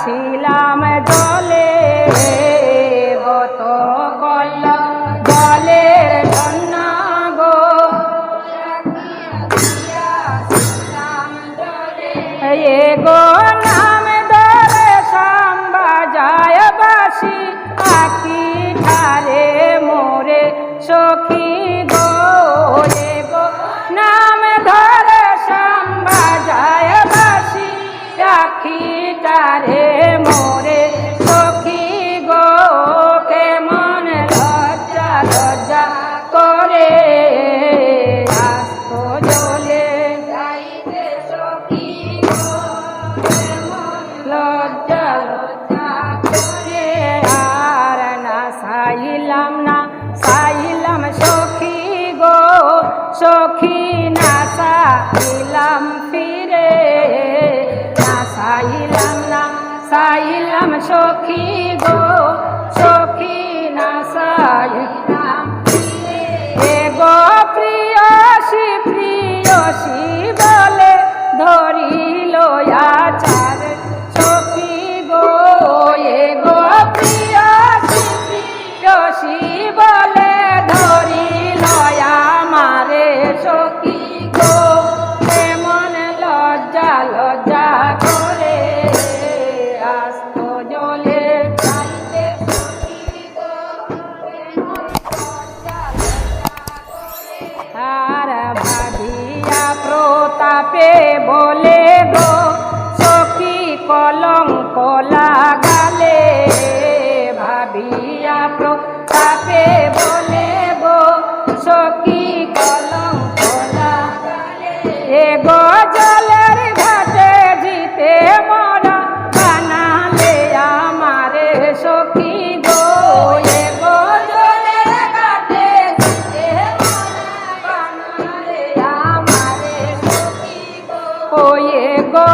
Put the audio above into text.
ছিলাম জলে গত কল জলের জন্য গো এ গো নাম ধরে সাম্বা যায় বাসি আকি ঠারে মোরে সখী গো এ গো নাম ধরে সাম্বা যায় বাসি আকি ঠারে মোরে সখী গো কেমন লজ্জা লজ্জা করে আস্ত জলে যাইতে সখী গো লজ্জা লজ্জা করে আর না সাইলাম সখী গো সখী না সাইলাম ফিরে না সাইলাম সখী গো সখী না সাইলাম ফিরে এ গো প্রিয়সী প্রিয়সী বলে ধরিল আচার সখী গো এ গো প্রিয়সী প্রিয়সী বলে ধরিল আমারে সখী গো কেমন লজ্জা লজ্জা করে আস্ত জলে যাইতে সখী গো কেমন লজ্জা লজ্জা করে আর ভাবিয়া প্রতাপে বলে গো সখী কলঙ্ক লাগালে ভাবিয়া প্রতাপে বলে গো সখী কলঙ্ক লাগালে এ গো জলের ঘাটে জিতে মরা বানালে আমারে সখী গো এ গো জলের ঘাটে জিতে মরা বানালে আমারে সখী গো ও এ গো